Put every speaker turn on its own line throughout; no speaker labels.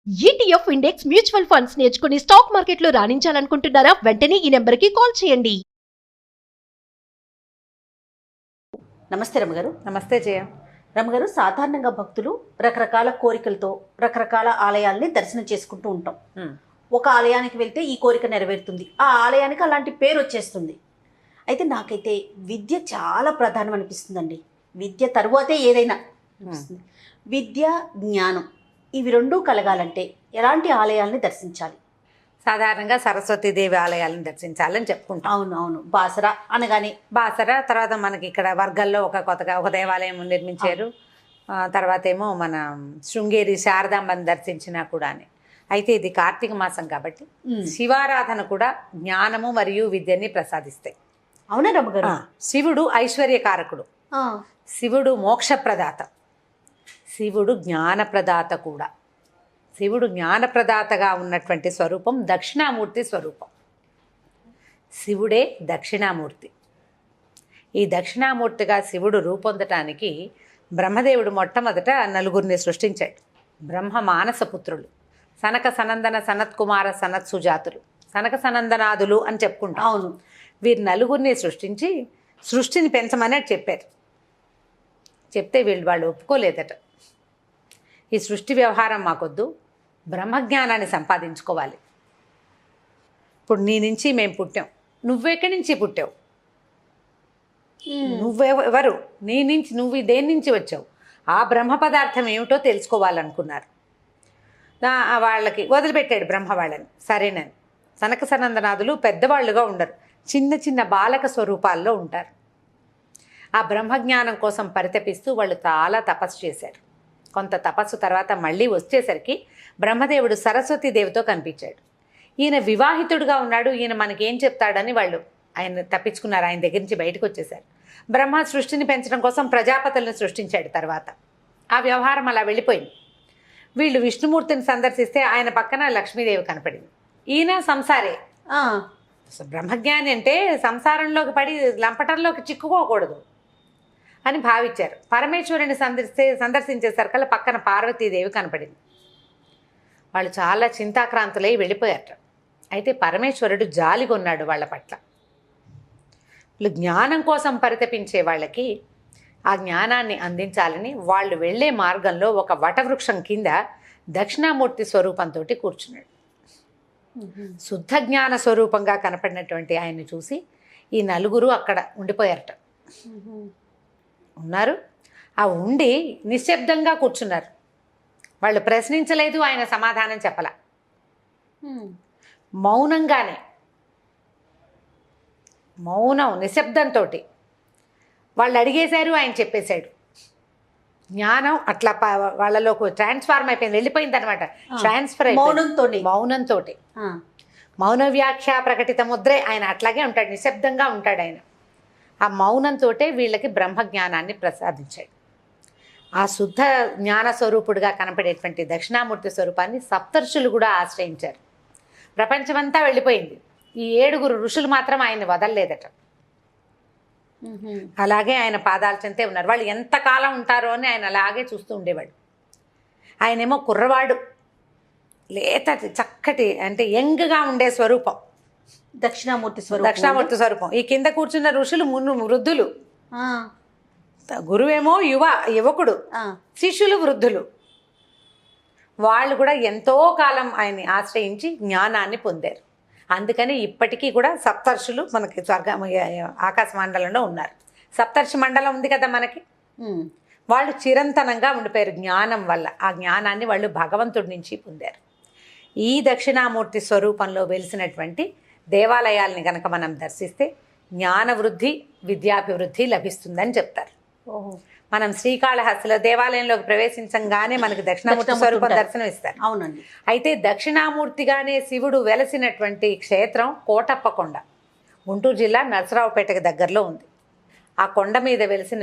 ETF index mutual funds నేర్చుకుని stock మార్కెట్లో రాణించాలనుకుంటున్నారా? వెంటనే ఈ నెంబర్కి కాల్ చేయండి.
నమస్తే రమగారు.
నమస్తే జయ.
రమగారు, సాధారణంగా భక్తులు రకరకాల కోరికలతో రకరకాల ఆలయాల్ని దర్శనం చేసుకుంటూ ఉంటాం. ఒక ఆలయానికి వెళ్తే ఈ కోరిక నెరవేరుతుంది, ఆ ఆలయానికి అలాంటి పేరు వచ్చేస్తుంది. అయితే నాకైతే విద్య చాలా ప్రధానం అనిపిస్తుందండి. విద్య తరువాతే ఏదైనా అనిపిస్తుంది. విద్య, జ్ఞానం ఇవి రెండూ కలగాలంటే ఎలాంటి ఆలయాల్ని దర్శించాలి?
సాధారణంగా సరస్వతీదేవి ఆలయాలను దర్శించాలని చెప్పుకుంటాం.
అవును. బాసరా అనగానే
బాసర, తర్వాత మనకి ఇక్కడ వర్గల్లో కొత్తగా ఒక దేవాలయం నిర్మించారు. తర్వాత ఏమో మన శృంగేరి శారదాంబని దర్శించినా కూడా. అయితే ఇది కార్తీక మాసం కాబట్టి శివారాధన కూడా జ్ఞానము మరియు విద్యని ప్రసాదిస్తాయి.
అవునా రమగారు?
శివుడు ఐశ్వర్యకారకుడు, శివుడు మోక్షప్రదాత, శివుడు జ్ఞానప్రదాత కూడా. శివుడు జ్ఞానప్రదాతగా ఉన్నటువంటి స్వరూపం దక్షిణామూర్తి స్వరూపం. శివుడే దక్షిణామూర్తి. ఈ దక్షిణామూర్తిగా శివుడు రూపొందటానికి బ్రహ్మదేవుడు మొట్టమొదట నలుగురిని సృష్టించాడు. బ్రహ్మ మానసపుత్రులు సనక సనందన సనత్కుమార సనత్సుజాతులు, సనక సనందనాదులు అని చెప్పుకుంటాం.
అవును.
వీరు నలుగురిని సృష్టించి సృష్టిని పెంచమని చెప్పారు. చెప్తే వాళ్ళు ఒప్పుకోలేదట. ఈ సృష్టి వ్యవహారం మాకొద్దు, బ్రహ్మజ్ఞానాన్ని సంపాదించుకోవాలి. ఇప్పుడు నీ నుంచి మేము పుట్టాం, నువ్వెక్కడి నుంచి పుట్టావు, నువ్వెవరు, నీ నుంచి నువ్వు దేని నుంచి వచ్చావు, ఆ బ్రహ్మ పదార్థం ఏమిటో తెలుసుకోవాలనుకున్నారు. వాళ్ళకి వదిలిపెట్టాడు బ్రహ్మ వాళ్ళని. సరేనని సనక సనందనాదులు పెద్దవాళ్ళుగా ఉండరు, చిన్న చిన్న బాలక స్వరూపాల్లో ఉంటారు. ఆ బ్రహ్మజ్ఞానం కోసం పరితపిస్తూ వాళ్ళు చాలా తపస్సు చేశారు. కొంత తపస్సు తర్వాత మళ్ళీ వచ్చేసరికి బ్రహ్మదేవుడు సరస్వతీదేవితో కనిపించాడు. ఈయన వివాహితుడుగా ఉన్నాడు, ఈయన మనకేం చెప్తాడని వాళ్ళు ఆయన తప్పించుకున్నారు. ఆయన దగ్గర నుంచి బయటకు వచ్చేసారు. బ్రహ్మ సృష్టిని పెంచడం కోసం ప్రజాపతులను సృష్టించాడు. తర్వాత ఆ వ్యవహారం అలా వెళ్ళిపోయింది. వీళ్ళు విష్ణుమూర్తిని సందర్శిస్తే ఆయన పక్కన లక్ష్మీదేవి కనపడింది. ఈయన సంసారే. బ్రహ్మజ్ఞాని అంటే సంసారంలోకి పడి లంపటంలోకి చిక్కుకోకూడదు అని భావించారు. పరమేశ్వరుని సందర్శించేసరికల్లా పక్కన పార్వతీదేవి కనపడింది. వాళ్ళు చాలా చింతాక్రాంతులై వెళ్ళిపోయారట. అయితే పరమేశ్వరుడు జాలిగొన్నాడు వాళ్ళ పట్ల. వీళ్ళు జ్ఞానం కోసం పరితపించే వాళ్ళకి ఆ జ్ఞానాన్ని అందించాలని వాళ్ళు వెళ్ళే మార్గంలో ఒక వటవృక్షం కింద దక్షిణామూర్తి స్వరూపంతో కూర్చున్నాడు. శుద్ధ జ్ఞాన స్వరూపంగా కనపడినటువంటి ఆయన్ని చూసి ఈ నలుగురు అక్కడ ఉండిపోయారట. ఉన్నారు. ఆ ఉండి నిశ్శబ్దంగా కూర్చున్నారు. వాళ్ళు ప్రశ్నించలేదు, ఆయన సమాధానం చెప్పలా. మౌనంగానే, మౌనం నిశ్శబ్దంతో వాళ్ళు అడిగేశారు, ఆయన చెప్పేశాడు. జ్ఞానం అట్లా వాళ్ళలోకి ట్రాన్స్ఫార్మ్ అయిపోయింది, వెళ్ళిపోయింది అనమాట. ట్రాన్స్ఫర్ అయిపోయింది మౌనంతో. మౌన వ్యాఖ్య ప్రకటిత ముద్రే. ఆయన అట్లాగే ఉంటాడు, నిశ్శబ్దంగా ఉంటాడు ఆయన. ఆ మౌనంతో వీళ్ళకి బ్రహ్మజ్ఞానాన్ని ప్రసాదించాడు. ఆ శుద్ధ జ్ఞాన స్వరూపుడుగా కనపడేటువంటి దక్షిణామూర్తి స్వరూపాన్ని సప్తర్షులు కూడా ఆశ్రయించారు. ప్రపంచమంతా వెళ్ళిపోయింది, ఈ 7 ఋషులు మాత్రం ఆయన్ని వదలలేదట. అలాగే ఆయన పాదాల చెంతే ఉన్నారు. వాళ్ళు ఎంతకాలం ఉంటారో అని ఆయన అలాగే చూస్తూ ఉండేవాడు. ఆయనేమో కుర్రవాడు, లేత చక్కటి అంటే యంగ్గా ఉండే స్వరూపం
దక్షిణామూర్తి
స్వరూపం. ఈ కింద కూర్చున్న ఋషులు వృద్ధులు, గురువేమో యువకుడు, శిష్యులు వృద్ధులు. వాళ్ళు కూడా ఎంతో కాలం ఆయన్ని ఆశ్రయించి జ్ఞానాన్ని పొందారు. అందుకని ఇప్పటికీ కూడా సప్తర్షులు మనకి ఆకాశ మండలంలో ఉన్నారు. సప్తర్షి మండలం ఉంది కదా మనకి. వాళ్ళు చిరంతనంగా ఉండిపోయారు జ్ఞానం వల్ల. ఆ జ్ఞానాన్ని వాళ్ళు భగవంతుడి నుంచి పొందారు. ఈ దక్షిణామూర్తి స్వరూపంలో వెలిసినటువంటి దేవాలయాల్ని కనుక మనం దర్శిస్తే జ్ఞానవృద్ధి, విద్యాభివృద్ధి లభిస్తుందని చెప్తారు. మనం శ్రీకాళహస్తిలో దేవాలయంలోకి ప్రవేశించగానే మనకి దక్షిణామూర్తి స్వరూపం దర్శనం ఇస్తారు.
అవునండి.
అయితే దక్షిణామూర్తిగానే శివుడు వెలసినటువంటి క్షేత్రం కోటప్పకొండ, గుంటూరు జిల్లా నరసరావుపేటకి దగ్గరలో ఉంది. ఆ కొండ మీద వెలిసిన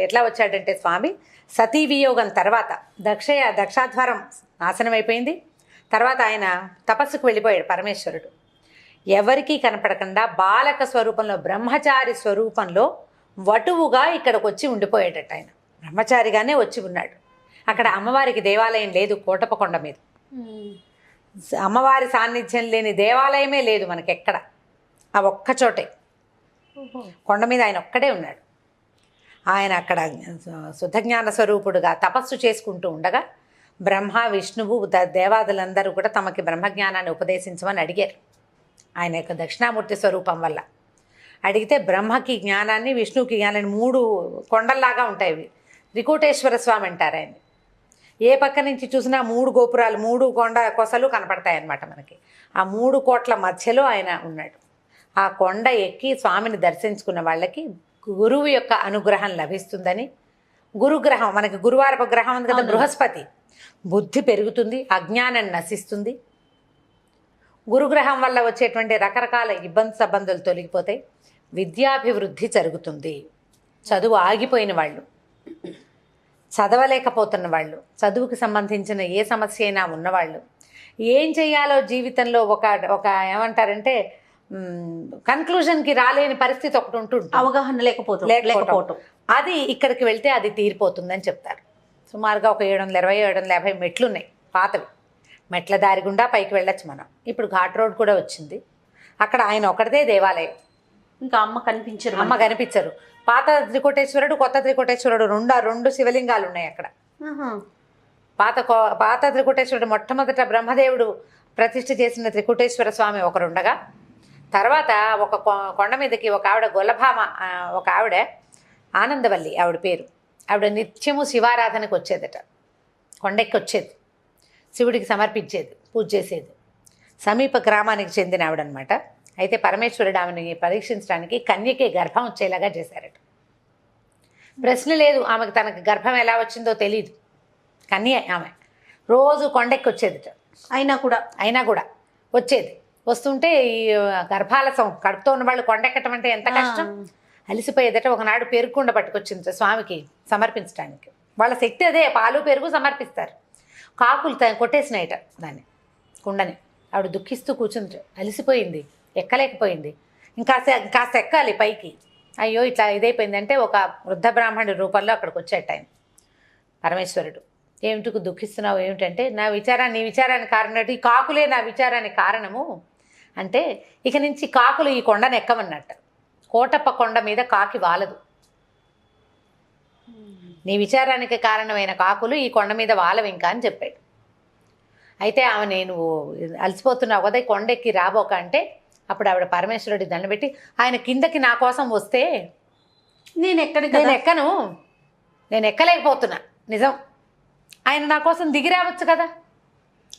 ఎట్లా వచ్చాడంటే స్వామి, సతీ వియోగం తర్వాత దక్షాధ్వారం నాశనం అయిపోయింది. తర్వాత ఆయన తపస్సుకు వెళ్ళిపోయాడు పరమేశ్వరుడు. ఎవరికీ కనపడకుండా బాలక స్వరూపంలో, బ్రహ్మచారి స్వరూపంలో వటువుగా ఇక్కడికి వచ్చి ఉండిపోయాడట. ఆయన బ్రహ్మచారిగానే వచ్చి ఉన్నాడు. అక్కడ అమ్మవారికి దేవాలయం లేదు కోటప్పకొండ మీద. అమ్మవారి సాన్నిధ్యం లేని దేవాలయమే లేదు మనకెక్కడ. ఆ ఒక్క చోటే కొండ మీద ఆయన ఒక్కడే ఉన్నాడు. ఆయన అక్కడ శుద్ధజ్ఞాన స్వరూపుడుగా తపస్సు చేసుకుంటూ ఉండగా బ్రహ్మ విష్ణువు దేవాదులందరూ కూడా తమకి బ్రహ్మజ్ఞానాన్ని ఉపదేశించమని అడిగారు. ఆయన యొక్క దక్షిణామూర్తి స్వరూపం వల్ల అడిగితే బ్రహ్మకి జ్ఞానాన్ని విష్ణువుకి జ్ఞానాన్ని 3 కొండల్లాగా ఉంటాయి. త్రికూటేశ్వర స్వామి అంటారు ఆయన. ఏ పక్క నుంచి చూసినా 3 గోపురాలు 3 కొండ కొసలు కనపడతాయి అన్నమాట మనకి. ఆ 3 కోట్ల మధ్యలో ఆయన ఉన్నాడు. ఆ కొండ ఎక్కి స్వామిని దర్శించుకున్న వాళ్ళకి గురువు యొక్క అనుగ్రహం లభిస్తుందని, గురుగ్రహం మనకి గురువారపు గ్రహం ఉంది కదా బృహస్పతి, బుద్ధి పెరుగుతుంది, అజ్ఞానం నశిస్తుంది. గురుగ్రహం వల్ల వచ్చేటువంటి రకరకాల ఇబ్బందులు తొలగిపోతాయి, విద్యాభివృద్ధి జరుగుతుంది. చదువు ఆగిపోయిన వాళ్ళు, చదవలేకపోతున్న వాళ్ళు, చదువుకి సంబంధించిన ఏ సమస్య అయినా ఉన్నవాళ్ళు, ఏం చేయాలో జీవితంలో ఒక ఏమంటారంటే కన్క్లూజన్కి రాలేని పరిస్థితి ఒకటి ఉంటుంది,
అవగాహన లేకపోవటం.
అది ఇక్కడికి వెళ్తే అది తీరిపోతుందని చెప్తారు. సుమారుగా ఒక 720 750 మెట్లు ఉన్నాయి పాతవి. మెట్ల దారి గుండా పైకి వెళ్ళొచ్చు మనం. ఇప్పుడు ఘాట్ రోడ్ కూడా వచ్చింది. అక్కడ ఆయన ఒకటిదే దేవాలయం.
ఇంకా అమ్మ
కనిపించరు. పాత త్రికోటేశ్వరుడు, కొత్త త్రికోటేశ్వరుడు రెండు శివలింగాలు ఉన్నాయి అక్కడ. పాత త్రికోటేశ్వరుడు మొట్టమొదట బ్రహ్మదేవుడు ప్రతిష్ఠ చేసిన త్రికోటేశ్వర స్వామి ఒకరుండగా, తర్వాత ఒక కొండ మీదకి ఒక ఆవిడ గొల్లభామ, ఒక ఆవిడ ఆనందవల్లి ఆవిడ పేరు, ఆవిడ నిత్యము శివారాధనకు వచ్చేదట. కొండెక్కి వచ్చేది, శివుడికి సమర్పించేది, పూజ చేసేది. సమీప గ్రామానికి చెందిన ఆవిడనమాట. అయితే పరమేశ్వరుడు ఆమెను పరీక్షించడానికి కన్యకే గర్భం వచ్చేలాగా చేశారట. ప్రశ్న లేదు ఆమెకు, తనకి గర్భం ఎలా వచ్చిందో తెలియదు. కన్య ఆమె రోజు కొండెక్కి వచ్చేదట. అయినా కూడా వచ్చేది. వస్తుంటే ఈ గర్భాలసం కడుపుతో ఉన్న వాళ్ళు కొండెక్కటం అంటే ఎంత కష్టం, అలిసిపోయేదట. ఒకనాడు పెరుగుకుండ పట్టుకొచ్చింది స్వామికి సమర్పించడానికి. వాళ్ళ శక్తి అదే, పాలు పెరుగు సమర్పిస్తారు. కాకులు కొట్టేసినాయట దాన్ని, కుండని. ఆవిడ దుఃఖిస్తూ కూర్చుంది, అలిసిపోయింది, ఎక్కలేకపోయింది. కాస్త ఎక్కాలి పైకి. అయ్యో ఇట్లా ఇదైపోయిందంటే ఒక వృద్ధ బ్రాహ్మణుడి రూపంలో అక్కడికి వచ్చేట ఆయన పరమేశ్వరుడు. ఏమిటికు దుఃఖిస్తున్నావు ఏమిటంటే, నీ విచారానికి కారణం ఈ కాకులే నా విచారానికి కారణము అంటే, ఇక నుంచి కాకులు ఈ కొండను ఎక్కమన్నట్టు. కోటప్ప కొండ మీద కాకి వాలదు. నీ విచారానికి కారణమైన కాకులు ఈ కొండ మీద వాలవు ఇంకా అని చెప్పాడు. అయితే ఆమె, నేను అలసిపోతున్నావు కదా, కొండెక్కి రాబోక అంటే, అప్పుడు ఆవిడ పరమేశ్వరుడి దండం పెట్టి, ఆయన కిందకి నా కోసం వస్తే నేను ఎక్కను, నేను ఎక్కలేకపోతున్నా నిజం, ఆయన నా కోసం దిగి రావచ్చు కదా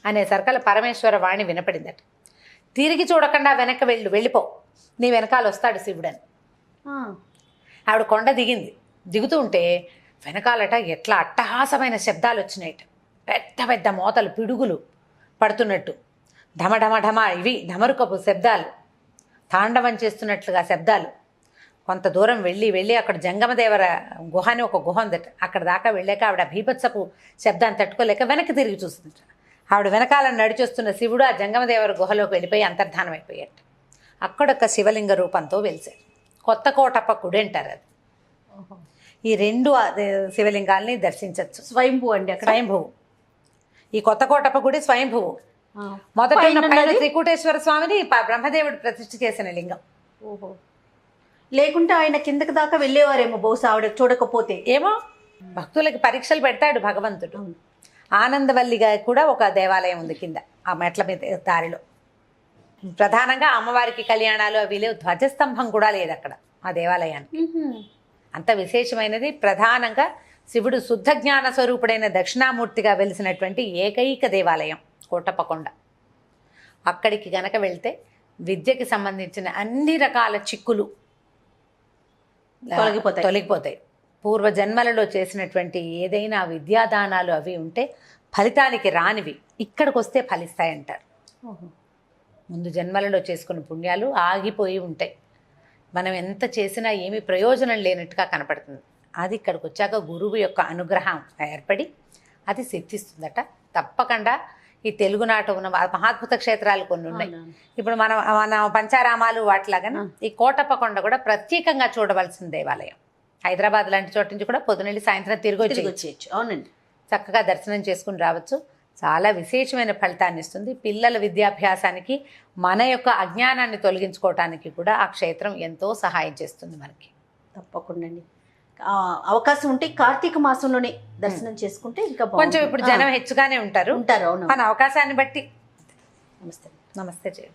అనేసరికల పరమేశ్వర వాణి వినపడిందట. తిరిగి చూడకుండా వెనక్కి వెళ్ళిపో, నీ వెనకాల వస్తాడు శివుడని. ఆవిడ కొండ దిగింది. దిగుతూ ఉంటే వెనకాలట ఎట్లా అట్టహాసమైన శబ్దాలు వచ్చినాయట. పెద్ద పెద్ద మోతలు, పిడుగులు పడుతున్నట్టు, ఢమఢమఢమ, ఇవి ఢమరుకపు శబ్దాలు, తాండవం చేస్తున్నట్లుగా శబ్దాలు. కొంత దూరం వెళ్ళి అక్కడ జంగమదేవర గుహ అని ఒక గుహ ఉందట. అక్కడ దాకా వెళ్ళాక ఆవిడ భీభత్సపు శబ్దాన్ని తట్టుకోలేక వెనక్కి తిరిగి చూస్తుందట. ఆవిడ వెనకాల నడిచొస్తున్న శివుడు ఆ జంగమదేవర గుహలోకి వెళ్ళిపోయి అంతర్ధానం అయిపోయాట. అక్కడొక శివలింగ రూపంతో వెలిశారు. కొత్త కోటప్ప గుడి అంటారు అది. ఈ 2 శివలింగాల్ని దర్శించవచ్చు.
స్వయంభూ అండి అక్కడ.
స్వయంభువు. ఈ కొత్త కోటప్ప గుడి స్వయంభువు. మొదట త్రికూటేశ్వర స్వామిని బ్రహ్మదేవుడు ప్రతిష్ఠ చేసిన లింగం.
లేకుంటే ఆయన కిందకి దాకా వెళ్ళేవారేమో బహుశా, ఆవిడ చూడకపోతే.
ఏమో, భక్తులకి పరీక్షలు పెడతాడు భగవంతుడు. ఆనందవల్లిగా కూడా ఒక దేవాలయం ఉంది కింద ఆ మెట్ల మీద దారిలో. ప్రధానంగా అమ్మవారికి కళ్యాణాలు అవి లేవు. ధ్వజస్తంభం కూడా లేదు అక్కడ ఆ దేవాలయానికి. అంత విశేషమైనది. ప్రధానంగా శివుడు శుద్ధ జ్ఞాన స్వరూపుడైన దక్షిణామూర్తిగా వెలిసినటువంటి ఏకైక దేవాలయం కోటప్పకొండ. అక్కడికి గనక వెళ్తే విద్యకి సంబంధించిన అన్ని రకాల చిక్కులు తొలగిపోతాయి. పూర్వజన్మలలో చేసినటువంటి ఏదైనా విద్యాదానాలు అవి ఉంటే ఫలితానికి రానివి ఇక్కడికి వస్తే ఫలిస్తాయంటారు. ముందు జన్మలలో చేసుకున్న పుణ్యాలు ఆగిపోయి ఉంటాయి. మనం ఎంత చేసినా ఏమీ ప్రయోజనం లేనట్టుగా కనపడుతుంది. అది ఇక్కడికి వచ్చాక గురువు యొక్క అనుగ్రహం ఏర్పడి అది సిద్ధిస్తుందట. తప్పకుండా ఈ తెలుగునాట ఉన్న మహాద్భుత క్షేత్రాలు కొన్ని ఉన్నాయి. ఇప్పుడు మన పంచారామాలు వాటిలాగానే ఈ కోటప్పకొండ కూడా ప్రత్యేకంగా చూడవలసిన దేవాలయం. హైదరాబాద్ లాంటి చోట నుంచి కూడా పొద్దునెళ్ళి సాయంత్రం తిరిగి వచ్చేయచ్చు.
అవునండి,
చక్కగా దర్శనం చేసుకుని రావచ్చు. చాలా విశేషమైన ఫలితాన్ని ఇస్తుంది. పిల్లల విద్యాభ్యాసానికి, మన యొక్క అజ్ఞానాన్ని తొలగించుకోవటానికి కూడా ఆ క్షేత్రం ఎంతో సహాయం చేస్తుంది మనకి.
తప్పకుండా అండి. అవకాశం ఉంటే కార్తీక మాసంలోనే దర్శనం చేసుకుంటే ఇంకా
కొంచెం ఇప్పుడు జనం హెచ్చుగానే ఉంటారు.
అవును.
మన అవకాశాన్ని బట్టి.
నమస్తే.
నమస్తే జయ.